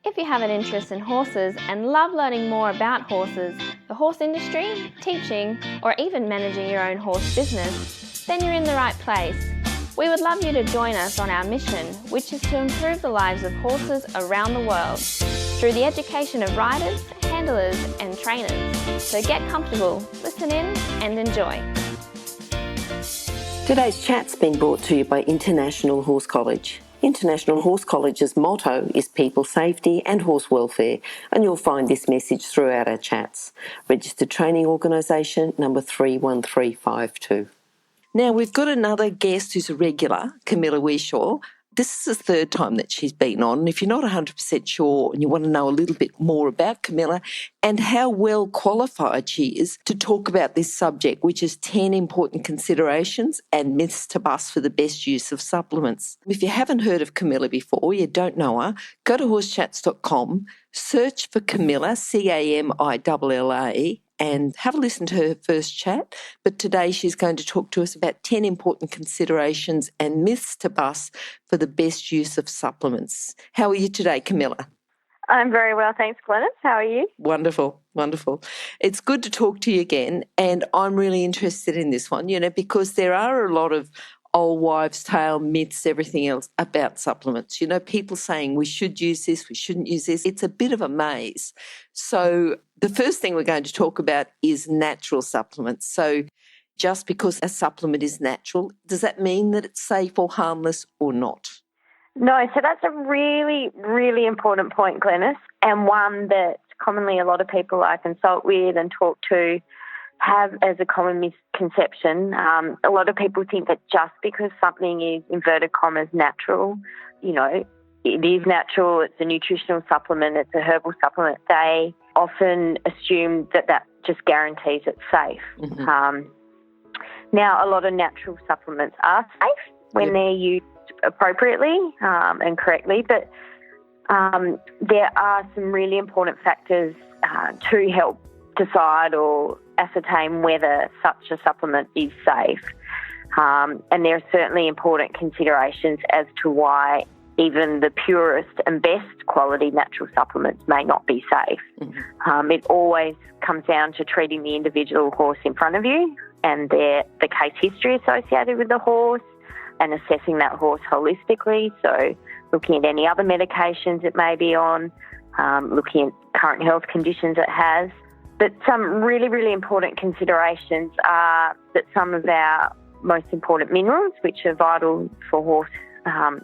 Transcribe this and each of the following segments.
If you have an interest in horses and love learning more about horses, the horse industry, teaching, or even managing your own horse business, then you're in the right place. We would love you to join us on our mission, which is to improve the lives of horses around the world through the education of riders, handlers, and trainers. So get comfortable, listen in, and enjoy. Today's chat's been brought to you by International Horse College. International Horse College's motto is people safety and horse welfare, and you'll find this message throughout our chats. Registered Training Organisation number 31352. Now, we've got another guest who's a regular, Camilla Whishaw. This is the third time that she's been on. And if you're not 100% sure and you want to know a little bit more about Camilla and how well qualified she is to talk about this subject, which is 10 important considerations and myths to bust for the best use of supplements. If you haven't heard of Camilla before, you don't know her, go to horsechats.com, search for Camilla, Camilla, and have a listen to her first chat. But today she's going to talk to us about 10 important considerations and myths to bust for the best use of supplements. How are you today, Camilla? I'm very well, thanks, Glenys. How are you? Wonderful, wonderful. It's good to talk to you again, and I'm really interested in this one, because there are a lot of old wives' tale myths, everything else about supplements. People saying we should use this, we shouldn't use this. It's a bit of a maze. So the first thing we're going to talk about is natural supplements. So just because a supplement is natural, does that mean that it's safe or harmless or not? No, so that's a really, really important point, Glenys, and one that commonly a lot of people I consult with and talk to have as a common misconception. A lot of people think that just because something is, inverted commas, natural, it is natural, it's a nutritional supplement, it's a herbal supplement, they often assume that that just guarantees it's safe. Mm-hmm. Now, a lot of natural supplements are safe when they're used appropriately and correctly, but there are some really important factors to help decide or ascertain whether such a supplement is safe. And there are certainly important considerations as to why even the purest and best quality natural supplements may not be safe. Mm-hmm. It always comes down to treating the individual horse in front of you and the case history associated with the horse and assessing that horse holistically. So looking at any other medications it may be on, looking at current health conditions it has. But some really, really important considerations are that some of our most important minerals, which are vital for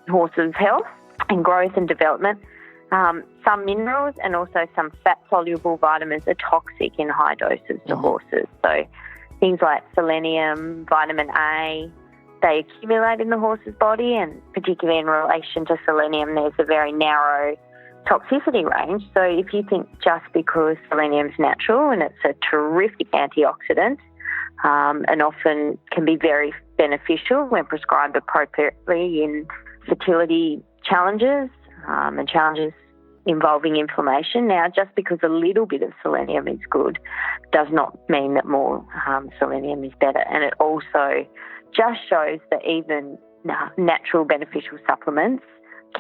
horses' health and growth and development, some minerals and also some fat-soluble vitamins are toxic in high doses to horses. So things like selenium, vitamin A, they accumulate in the horse's body, and particularly in relation to selenium, there's a very narrow toxicity range. So if you think just because selenium's natural and it's a terrific antioxidant and often can be very beneficial when prescribed appropriately in fertility challenges and challenges involving inflammation. Now, just because a little bit of selenium is good does not mean that more selenium is better. And it also just shows that even natural beneficial supplements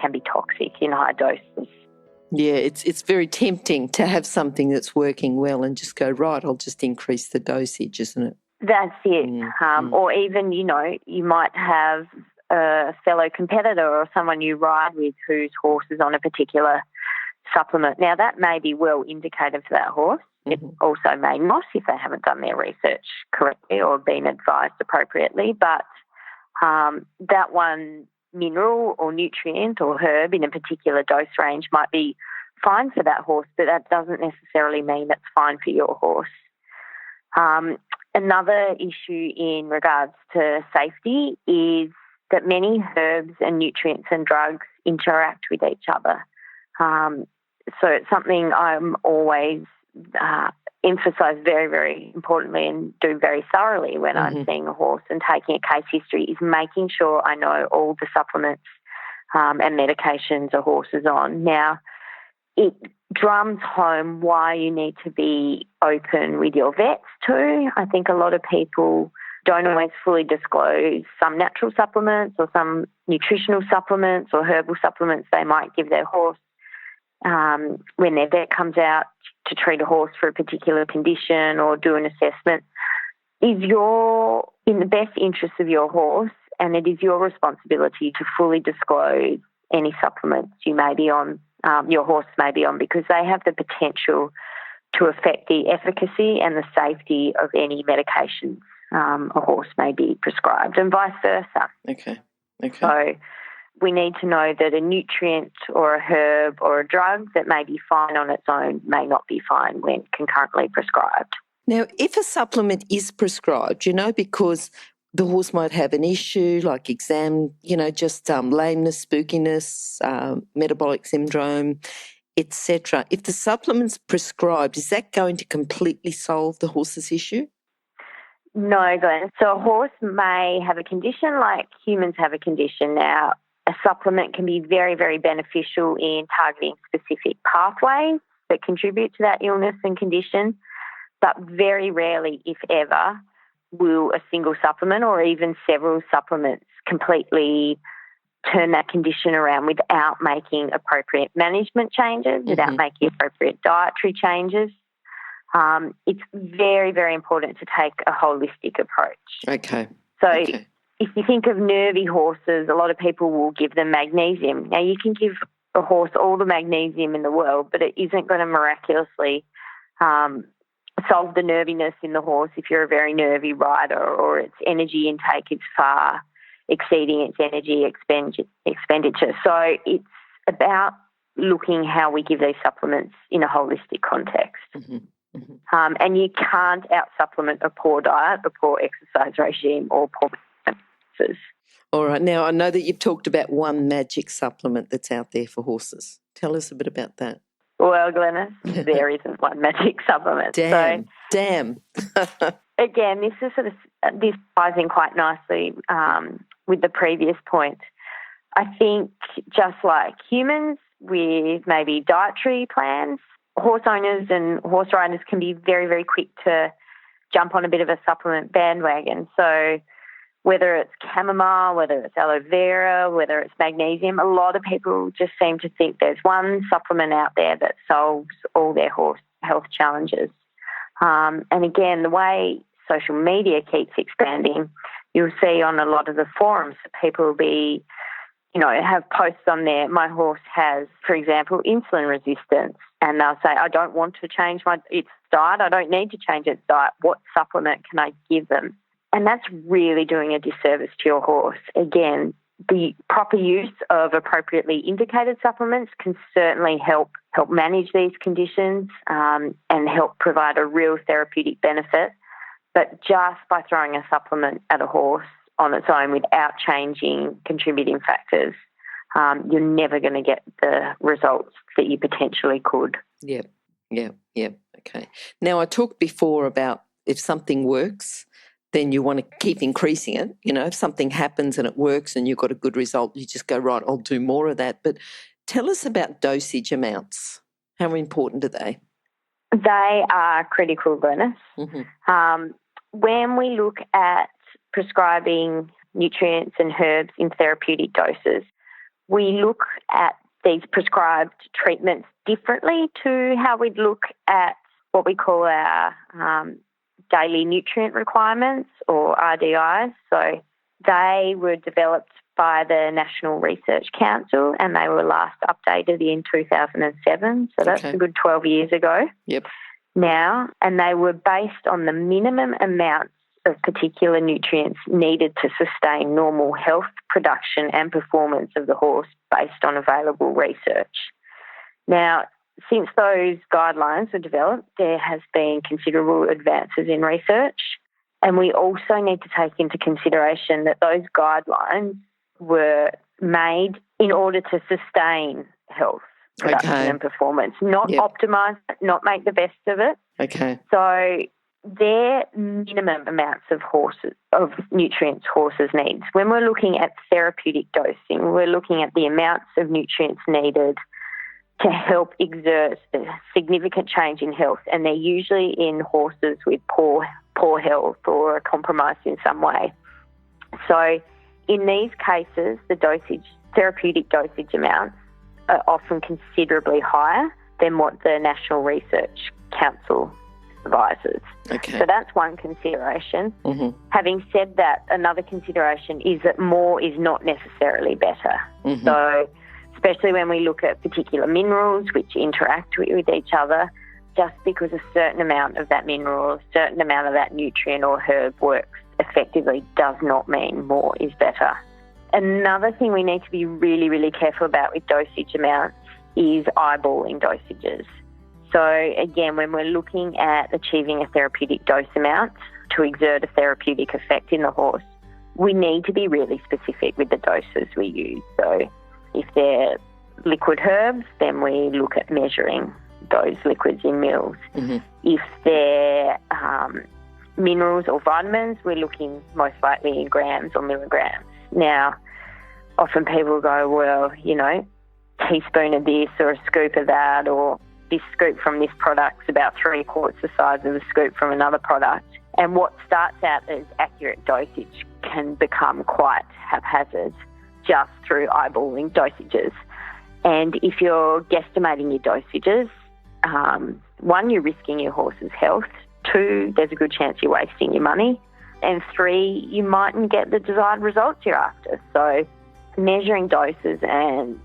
can be toxic in high doses. Yeah, it's very tempting to have something that's working well and just go, right, I'll just increase the dosage, isn't it? That's it. Or even, you might have a fellow competitor or someone you ride with whose horse is on a particular supplement. Now, that may be well indicated for that horse. Mm-hmm. It also may not if they haven't done their research correctly or been advised appropriately. But that one mineral or nutrient or herb in a particular dose range might be fine for that horse, but that doesn't necessarily mean it's fine for your horse. Another issue in regards to safety is that many herbs and nutrients and drugs interact with each other. So it's something I'm always emphasise very, very importantly and do very thoroughly when I'm seeing a horse and taking a case history is making sure I know all the supplements and medications a horse is on. Now, it drums home why you need to be open with your vets too. I think a lot of people don't always fully disclose some natural supplements or some nutritional supplements or herbal supplements they might give their horse when their vet comes out to treat a horse for a particular condition or do an assessment, is in the best interest of your horse, and it is your responsibility to fully disclose any supplements you may be on, your horse may be on, because they have the potential to affect the efficacy and the safety of any medications a horse may be prescribed, and vice versa. Okay. So we need to know that a nutrient or a herb or a drug that may be fine on its own may not be fine when concurrently prescribed. Now, if a supplement is prescribed, because the horse might have an issue like exam, just lameness, spookiness, metabolic syndrome, etc. If the supplement's prescribed, is that going to completely solve the horse's issue? No, Glenn. So a horse may have a condition like humans have a condition. Now, a supplement can be very, very beneficial in targeting specific pathways that contribute to that illness and condition, but very rarely, if ever, will a single supplement or even several supplements completely turn that condition around without making appropriate management changes, without making appropriate dietary changes. It's very, very important to take a holistic approach. Okay. So if you think of nervy horses, a lot of people will give them magnesium. Now, you can give a horse all the magnesium in the world, but it isn't going to miraculously solve the nerviness in the horse if you're a very nervy rider, or its energy intake is far exceeding its energy expenditure. So it's about looking how we give these supplements in a holistic context. And you can't out-supplement a poor diet, a poor exercise regime, or poor exercises. All right. Now, I know that you've talked about one magic supplement that's out there for horses. Tell us a bit about that. Well, Glennis, there isn't one magic supplement. Damn. Again, this ties in quite nicely with the previous point. I think just like humans with maybe dietary plans, horse owners and horse riders can be very, very quick to jump on a bit of a supplement bandwagon. So whether it's chamomile, whether it's aloe vera, whether it's magnesium, a lot of people just seem to think there's one supplement out there that solves all their horse health challenges. And again, the way social media keeps expanding, you'll see on a lot of the forums that people will be, have posts on there. My horse has, for example, insulin resistance, and they'll say, I don't want to change its diet. I don't need to change its diet. What supplement can I give them? And that's really doing a disservice to your horse. Again, the proper use of appropriately indicated supplements can certainly help manage these conditions and help provide a real therapeutic benefit. But just by throwing a supplement at a horse on its own without changing contributing factors, you're never going to get the results that you potentially could. Yeah. Okay. Now, I talked before about if something works, then you want to keep increasing it. If something happens and it works and you've got a good result, you just go, right, I'll do more of that. But tell us about dosage amounts. How important are they? They are critical, Glennis. When we look at prescribing nutrients and herbs in therapeutic doses, we look at these prescribed treatments differently to how we'd look at what we call our daily nutrient requirements, or RDIs. So they were developed by the National Research Council, and they were last updated in 2007. So that's a good 12 years ago. Yep. Now, and they were based on the minimum amounts of particular nutrients needed to sustain normal health, production and performance of the horse based on available research. Now, since those guidelines were developed, there has been considerable advances in research, and we also need to take into consideration that those guidelines were made in order to sustain health, production and performance, not optimise it, not make the best of it. Okay. So their minimum amounts of nutrients horses need. When we're looking at therapeutic dosing, we're looking at the amounts of nutrients needed to help exert a significant change in health, and they're usually in horses with poor health or are compromised in some way. So in these cases, the therapeutic dosage amounts are often considerably higher than what the National Research Council advises. Okay. So that's one consideration. Mm-hmm. Having said that, another consideration is that more is not necessarily better. Mm-hmm. So especially when we look at particular minerals which interact with each other, just because a certain amount of that mineral, a certain amount of that nutrient or herb works effectively does not mean more is better. Another thing we need to be really, really careful about with dosage amounts is eyeballing dosages. So again, when we're looking at achieving a therapeutic dose amount to exert a therapeutic effect in the horse, we need to be really specific with the doses we use. So if they're liquid herbs, then we look at measuring those liquids in mils. Mm-hmm. If they're minerals or vitamins, we're looking most likely in grams or milligrams. Now, often people go, well, you know, teaspoon of this or a scoop of that, or this scoop from this product's about 3/4 the size of the scoop from another product. And what starts out as accurate dosage can become quite haphazard just through eyeballing dosages. And if you're guesstimating your dosages, one, you're risking your horse's health. Two, there's a good chance you're wasting your money. And three, you mightn't get the desired results you're after. So measuring doses and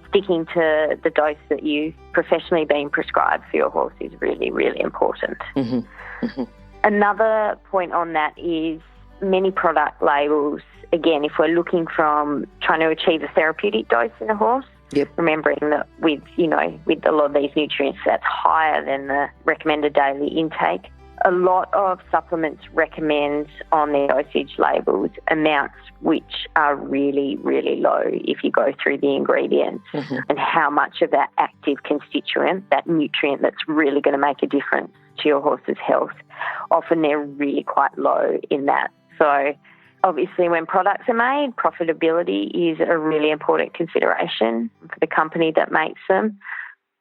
sticking to the dose that you've professionally been prescribed for your horse is really, really important. Mm-hmm. Mm-hmm. Another point on that is many product labels, again, if we're looking from trying to achieve a therapeutic dose in a horse, Yep. remembering that with a lot of these nutrients, that's higher than the recommended daily intake. A lot of supplements recommend on their dosage labels amounts which are really, really low if you go through the ingredients Mm-hmm. and how much of that active constituent, that nutrient that's really going to make a difference to your horse's health, often they're really quite low in that. So obviously when products are made, profitability is a really important consideration for the company that makes them.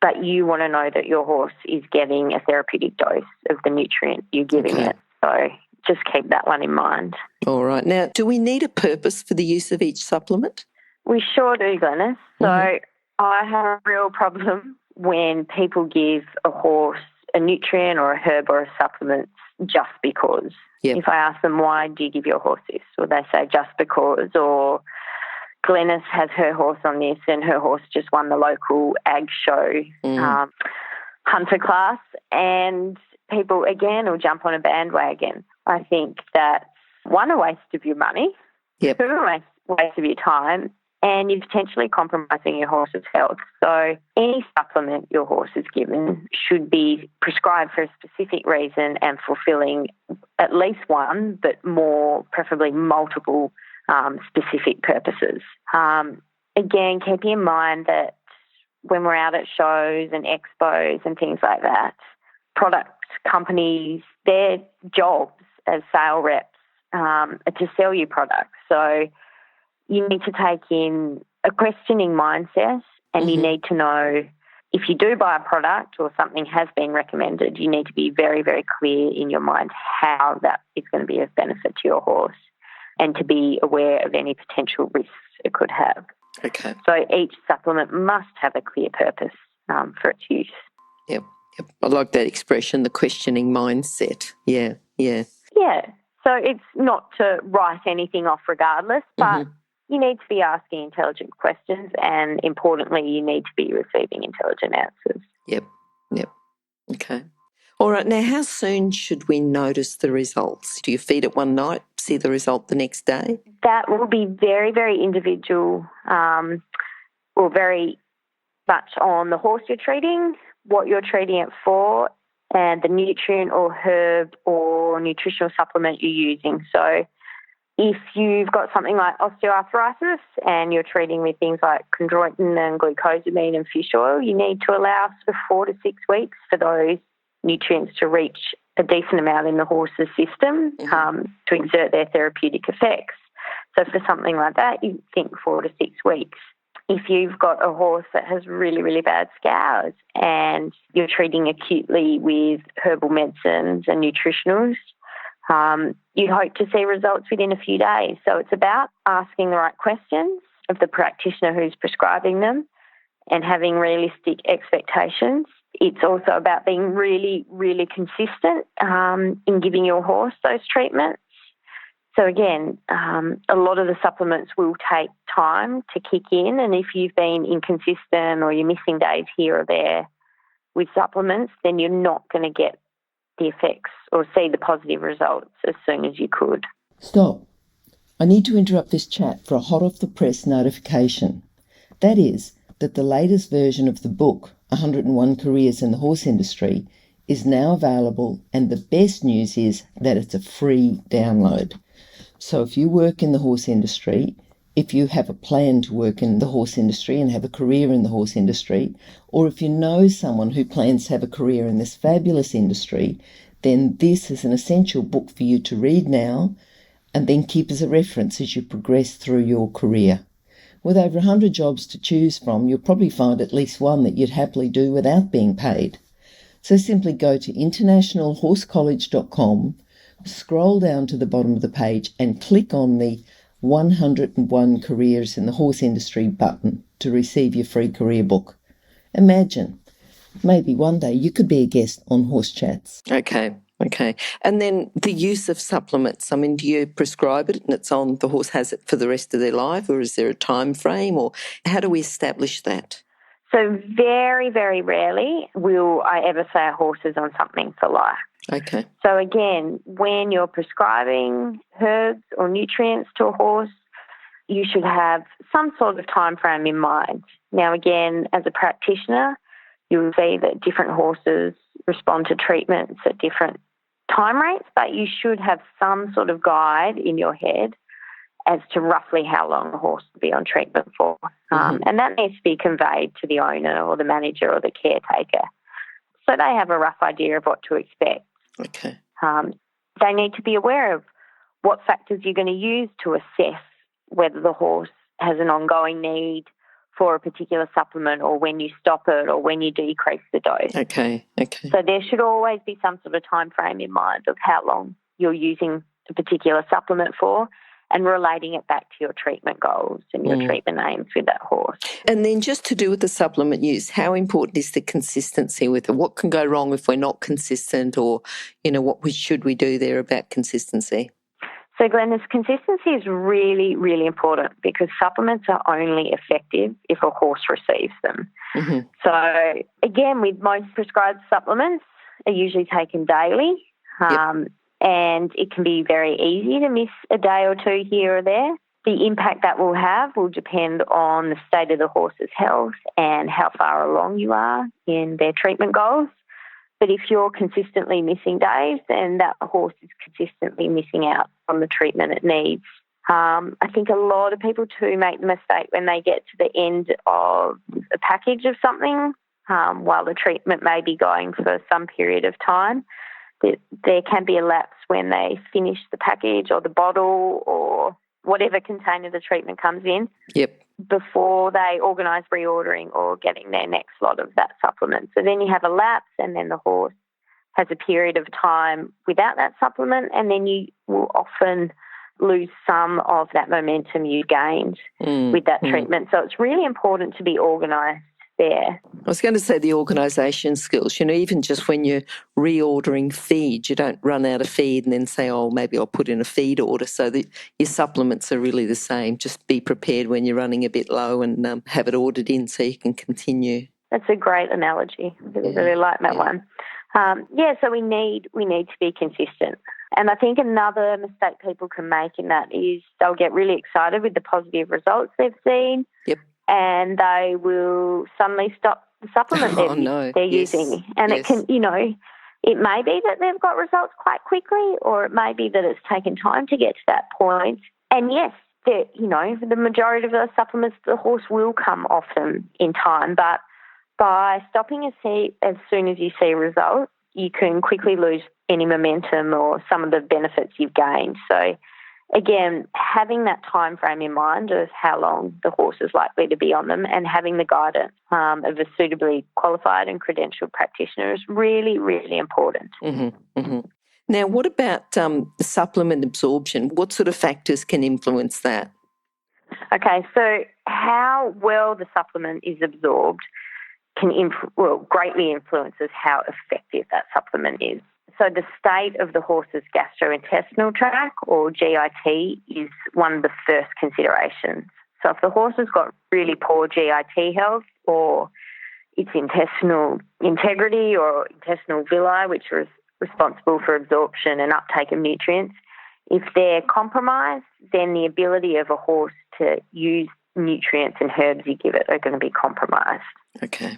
But you want to know that your horse is getting a therapeutic dose of the nutrient you're giving Okay. it. So just keep that one in mind. All right. Now, do we need a purpose for the use of each supplement? We sure do, Glenys. So Mhm. I have a real problem when people give a horse a nutrient or a herb or a supplement just because. Yep. If I ask them, why do you give your horse this? Or they say, just because, or Glenys has her horse on this and her horse just won the local ag show hunter class, and people, again, will jump on a bandwagon. I think that's, one, a waste of your money, Yep. two, a waste of your time, and you're potentially compromising your horse's health. So any supplement your horse is given should be prescribed for a specific reason and fulfilling at least one, but more, preferably multiple specific purposes. Again, keeping in mind that when we're out at shows and expos and things like that, product companies, their jobs as sale reps are to sell you products. So you need to take in a questioning mindset, and you need to know if you do buy a product or something has been recommended, you need to be very, very clear in your mind how that is going to be of benefit to your horse, and to be aware of any potential risks it could have. Okay. So each supplement must have a clear purpose for its use. Yep. I like that expression, the questioning mindset. Yeah. Yeah. So it's not to write anything off regardless, but you need to be asking intelligent questions, and importantly, you need to be receiving intelligent answers. Yep. Okay. All right. Now, how soon should we notice the results? Do you feed it one night, see the result the next day? That will be very, very individual, or very much on the horse you're treating, what you're treating it for, and the nutrient or herb or nutritional supplement you're using. So if you've got something like osteoarthritis and you're treating with things like chondroitin and glucosamine and fish oil, you need to allow for 4 to 6 weeks for those nutrients to reach a decent amount in the horse's system to exert their therapeutic effects. So for something like that, you think 4 to 6 weeks. If you've got a horse that has really, really bad scours and you're treating acutely with herbal medicines and nutritionals, you hope to see results within a few days. So it's about asking the right questions of the practitioner who's prescribing them, and having realistic expectations. It's also about being really, really consistent in giving your horse those treatments. So again, a lot of the supplements will take time to kick in, and if you've been inconsistent or you're missing days here or there with supplements, then you're not going to get the effects or see the positive results as soon as you could. Stop. I need to interrupt this chat for a hot off the press notification. That is, that the latest version of the book, 101 Careers in the Horse Industry, is now available, and the best news is that it's a free download. So if you work in the horse industry, if you have a plan to work in the horse industry and have a career in the horse industry, or if you know someone who plans to have a career in this fabulous industry, then this is an essential book for you to read now and then keep as a reference as you progress through your career. With over 100 jobs to choose from, you'll probably find at least one that you'd happily do without being paid. So simply go to internationalhorsecollege.com, scroll down to the bottom of the page and click on the 101 Careers in the Horse Industry button to receive your free career book. Imagine, maybe one day you could be a guest on Horse Chats. Okay. And then the use of supplements, I mean, do you prescribe it and it's on, the horse has it for the rest of their life, or is there a time frame, or how do we establish that? So very, very rarely will I ever say a horse is on something for life. Okay. So again, when you're prescribing herbs or nutrients to a horse, you should have some sort of time frame in mind. Now again, as a practitioner, you'll see that different horses respond to treatments at different time rates, but you should have some sort of guide in your head as to roughly how long a horse will be on treatment for. And that needs to be conveyed to the owner or the manager or the caretaker, so they have a rough idea of what to expect. Okay. They need to be aware of what factors you're going to use to assess whether the horse has an ongoing need for a particular supplement, or when you stop it, or when you decrease the dose. Okay. So there should always be some sort of time frame in mind of how long you're using a particular supplement for, and relating it back to your treatment goals and your treatment aims with that horse. And then just to do with the supplement use, how important is the consistency with it? What can go wrong if we're not consistent, or, what should we do there about consistency? So, Glennis, consistency is really, really important, because supplements are only effective if a horse receives them. So, again, with most prescribed supplements, are usually taken daily. And it can be very easy to miss a day or two here or there. The impact that will have will depend on the state of the horse's health and how far along you are in their treatment goals. But if you're consistently missing days, then that horse is consistently missing out on the treatment it needs. I think a lot of people too make the mistake when they get to the end of a package of something, while the treatment may be going for some period of time, there can be a lapse when they finish the package or the bottle or whatever container the treatment comes in before they organise reordering or getting their next lot of that supplement. So then you have a lapse, and then the horse has a period of time without that supplement, and then you will often lose some of that momentum you gained with that treatment. So it's really important to be organised there. I was going to say the organisation skills, even just when you're reordering feed, you don't run out of feed and then say, maybe I'll put in a feed order, so that your supplements are really the same. Just be prepared when you're running a bit low and have it ordered in so you can continue. That's a great analogy. I really like that one. So we need to be consistent. And I think another mistake people can make in that is they'll get really excited with the positive results they've seen. And they will suddenly stop the supplement they're using. And it can, it may be that they've got results quite quickly, or it may be that it's taken time to get to that point. And yes, the majority of those supplements, the horse will come off them in time. But by stopping as soon as you see results, you can quickly lose any momentum or some of the benefits you've gained. So again, having that time frame in mind of how long the horse is likely to be on them, and having the guidance of a suitably qualified and credentialed practitioner is really, really important. Now, what about supplement absorption? What sort of factors can influence that? Okay, so how well the supplement is absorbed can greatly influences how effective that supplement is. So the state of the horse's gastrointestinal tract, or GIT, is one of the first considerations. So if the horse has got really poor GIT health, or its intestinal integrity or intestinal villi, which are responsible for absorption and uptake of nutrients, if they're compromised, then the ability of a horse to use nutrients and herbs you give it are going to be compromised. Okay.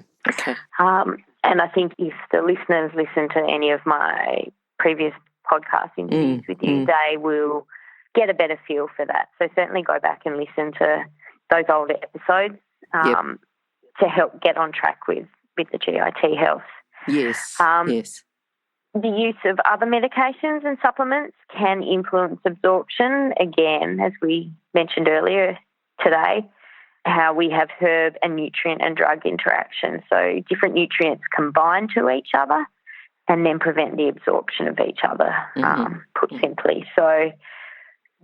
And I think if the listeners listen to any of my previous podcast interviews with you, they will get a better feel for that. So certainly go back and listen to those older episodes to help get on track with the GIT health. Yes, yes. The use of other medications and supplements can influence absorption. Again, as we mentioned earlier today, how we have herb and nutrient and drug interaction. So different nutrients combine to each other and then prevent the absorption of each other, put simply. So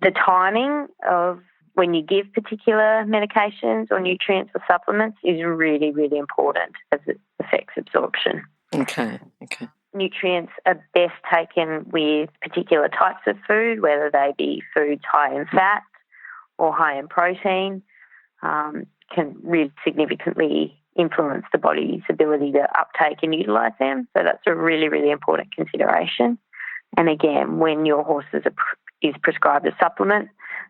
the timing of when you give particular medications or nutrients or supplements is really, really important as it affects absorption. Okay. Nutrients are best taken with particular types of food, whether they be foods high in fat or high in protein, can really significantly influence the body's ability to uptake and utilise them. So that's a really, really important consideration. And again, when your horse is prescribed a supplement,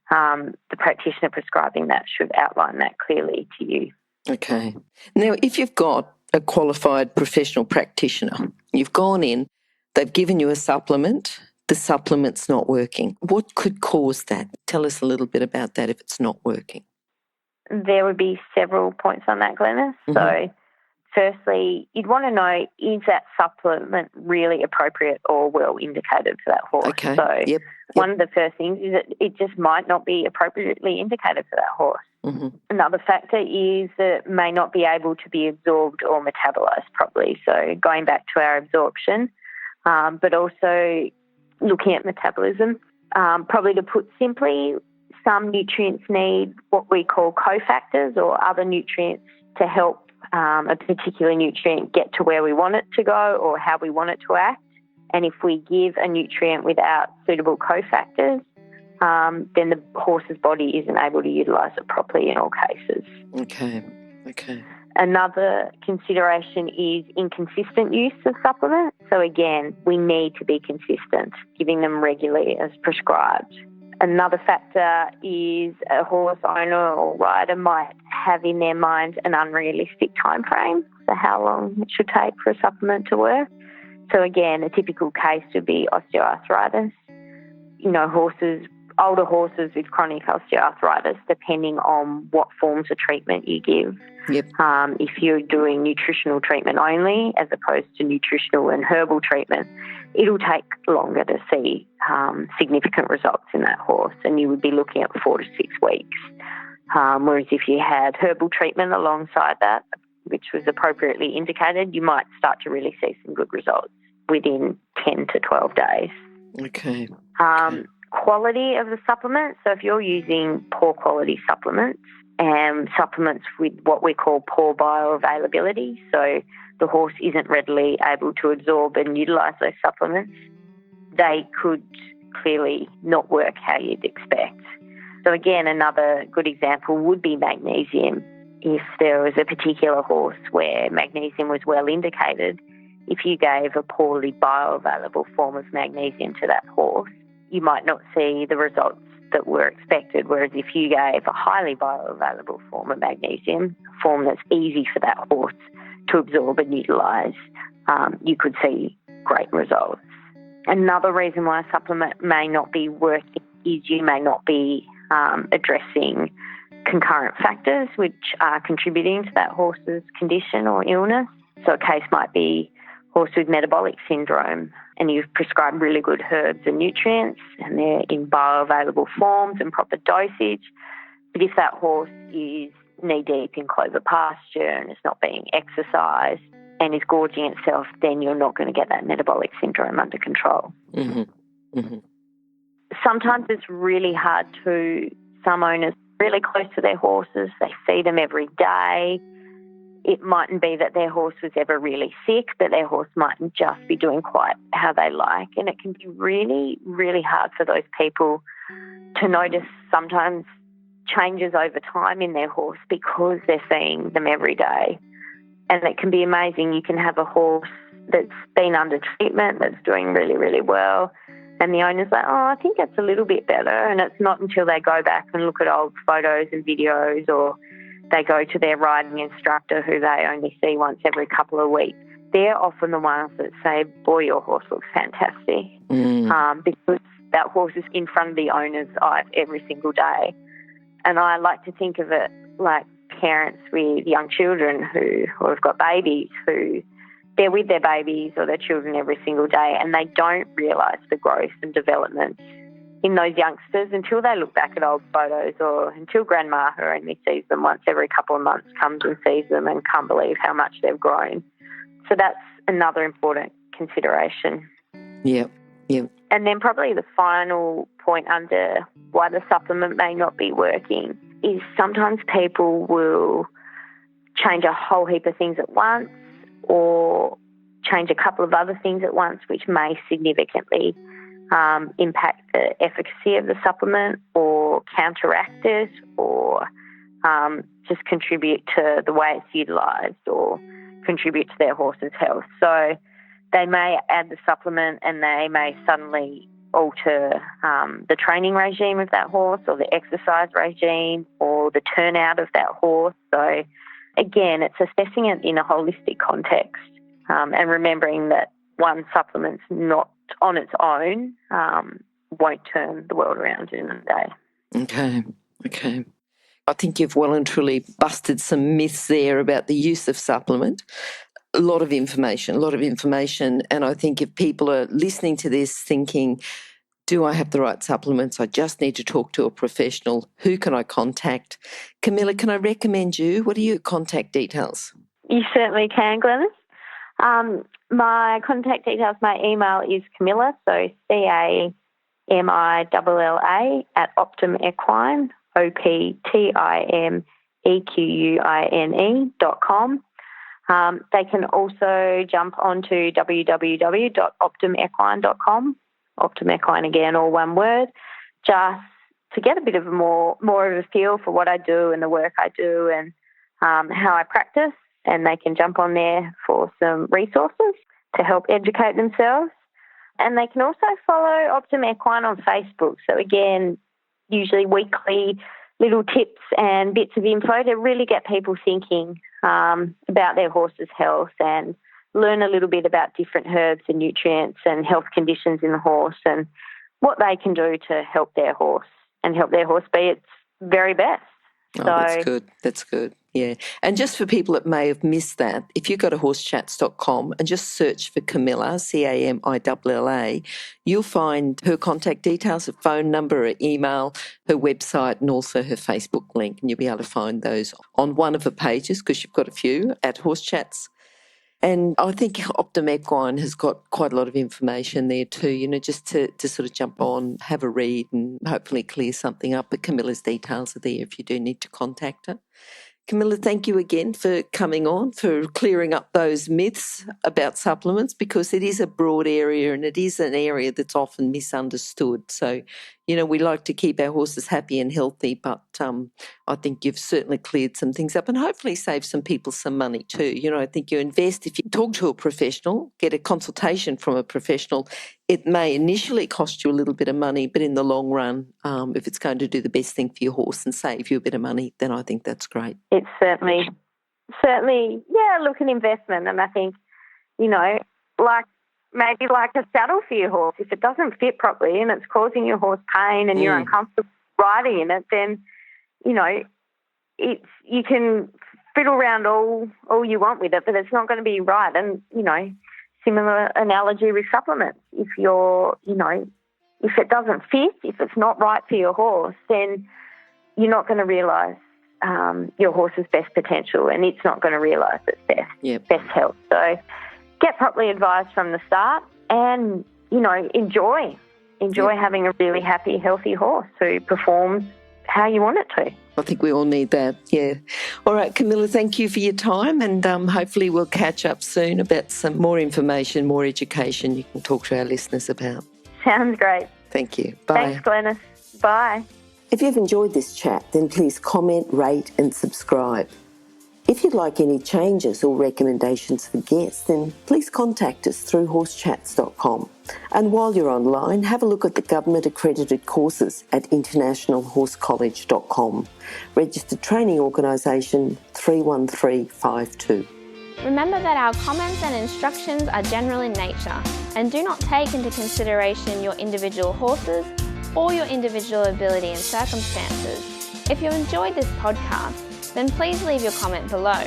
the practitioner prescribing that should outline that clearly to you. Okay. Now, if you've got a qualified professional practitioner, you've gone in, they've given you a supplement, the supplement's not working. What could cause that? Tell us a little bit about that if it's not working. There would be several points on that, Glenys. So firstly, you'd want to know, is that supplement really appropriate or well indicated for that horse? Okay. So one of the first things is that it just might not be appropriately indicated for that horse. Another factor is that it may not be able to be absorbed or metabolized properly. So going back to our absorption, but also looking at metabolism, probably to put simply, some nutrients need what we call cofactors or other nutrients to help a particular nutrient get to where we want it to go or how we want it to act. And if we give a nutrient without suitable cofactors, then the horse's body isn't able to utilise it properly in all cases. Okay. Another consideration is inconsistent use of supplements. So again, we need to be consistent, giving them regularly as prescribed. Another factor is a horse owner or rider might have in their mind an unrealistic time frame for how long it should take for a supplement to work. So again, a typical case would be osteoarthritis. Older horses with chronic osteoarthritis, depending on what forms of treatment you give. If you're doing nutritional treatment only as opposed to nutritional and herbal treatment, it'll take longer to see significant results in that horse, and you would be looking at 4 to 6 weeks. Whereas if you had herbal treatment alongside that, which was appropriately indicated, you might start to really see some good results within 10 to 12 days. Okay. Quality of the supplements. So if you're using poor quality supplements and supplements with what we call poor bioavailability, so the horse isn't readily able to absorb and utilise those supplements, they could clearly not work how you'd expect. So again, another good example would be magnesium. If there was a particular horse where magnesium was well indicated, if you gave a poorly bioavailable form of magnesium to that horse, you might not see the results that were expected, whereas if you gave a highly bioavailable form of magnesium, a form that's easy for that horse to absorb and utilise, you could see great results. Another reason why a supplement may not be working is you may not be addressing concurrent factors which are contributing to that horse's condition or illness. So a case might be horse with metabolic syndrome, and you've prescribed really good herbs and nutrients and they're in bioavailable forms and proper dosage. But if that horse is knee-deep in clover pasture and is not being exercised and is gorging itself, then you're not going to get that metabolic syndrome under control. Sometimes it's really hard some owners really close to their horses. They feed them every day. It mightn't be that their horse was ever really sick, but their horse mightn't just be doing quite how they like. And it can be really, really hard for those people to notice sometimes changes over time in their horse because they're seeing them every day. And it can be amazing. You can have a horse that's been under treatment, that's doing really, really well, and the owner's like, oh, I think that's a little bit better. And it's not until they go back and look at old photos and videos, or they go to their riding instructor who they only see once every couple of weeks. They're often the ones that say, boy, your horse looks fantastic, because that horse is in front of the owner's eyes every single day. And I like to think of it like parents with young children who have got babies, who they're with their babies or their children every single day, and they don't realise the growth and development in those youngsters until they look back at old photos, or until grandma, who only sees them once every couple of months, comes and sees them and can't believe how much they've grown. So that's another important consideration. Yep. And then probably the final point under why the supplement may not be working is sometimes people will change a whole heap of things at once, or change a couple of other things at once, which may significantly impact the efficacy of the supplement, or counteract it, or just contribute to the way it's utilised, or contribute to their horse's health. So they may add the supplement and they may suddenly alter the training regime of that horse, or the exercise regime, or the turnout of that horse. So again, it's assessing it in a holistic context, and remembering that one supplement's not on its own won't turn the world around in a day. Okay. I think you've well and truly busted some myths there about the use of supplement. A lot of information. And I think if people are listening to this thinking, do I have the right supplements? I just need to talk to a professional. Who can I contact? Camilla, can I recommend you? What are your contact details? You certainly can, Glenys. My contact details, my email is Camilla, so CAMILLA at Optim Equine, OPTIMEQUINE.com. They can also jump onto www.optimequine.com. Optim Equine, again, all one word, just to get a bit of more of a feel for what I do and the work I do and how I practice. And they can jump on there for some resources to help educate themselves. And they can also follow Optim Equine on Facebook. So again, usually weekly little tips and bits of info to really get people thinking about their horse's health, and learn a little bit about different herbs and nutrients and health conditions in the horse, and what they can do to help their horse and help their horse be its very best. Oh, that's good. Yeah. And just for people that may have missed that, if you go to horsechats.com and just search for Camilla, CAMILLA, you'll find her contact details, her phone number, her email, her website, and also her Facebook link. And you'll be able to find those on one of her pages, because you've got a few at Horse Chats. And I think Optim Equine has got quite a lot of information there too, just to sort of jump on, have a read and hopefully clear something up. But Camilla's details are there if you do need to contact her. Camilla, thank you again for coming on, for clearing up those myths about supplements, because it is a broad area and it is an area that's often misunderstood. So, we like to keep our horses happy and healthy, but I think you've certainly cleared some things up and hopefully saved some people some money too. I think you invest, if you talk to a professional, get a consultation from a professional, it may initially cost you a little bit of money, but in the long run, if it's going to do the best thing for your horse and save you a bit of money, then I think that's great. It's certainly, look, an investment. And I think, maybe like a saddle for your horse, if it doesn't fit properly and it's causing your horse pain and you're uncomfortable riding in it, then, you can fiddle around all you want with it, but it's not going to be right. And, similar analogy with supplements. If if it doesn't fit, if it's not right for your horse, then you're not going to realise your horse's best potential, and it's not going to realise its best health. So get properly advised from the start, and, enjoy having a really happy, healthy horse who performs how you want it to. I think we all need that, yeah. All right, Camilla, thank you for your time, and hopefully we'll catch up soon about some more information, more education you can talk to our listeners about. Sounds great. Thank you. Bye. Thanks, Glenys. Bye. If you've enjoyed this chat, then please comment, rate and subscribe. If you'd like any changes or recommendations for guests, then please contact us through horsechats.com. And while you're online, have a look at the government-accredited courses at internationalhorsecollege.com. Registered Training Organisation 31352. Remember that our comments and instructions are general in nature and do not take into consideration your individual horses or your individual ability and circumstances. If you enjoyed this podcast, then please leave your comment below.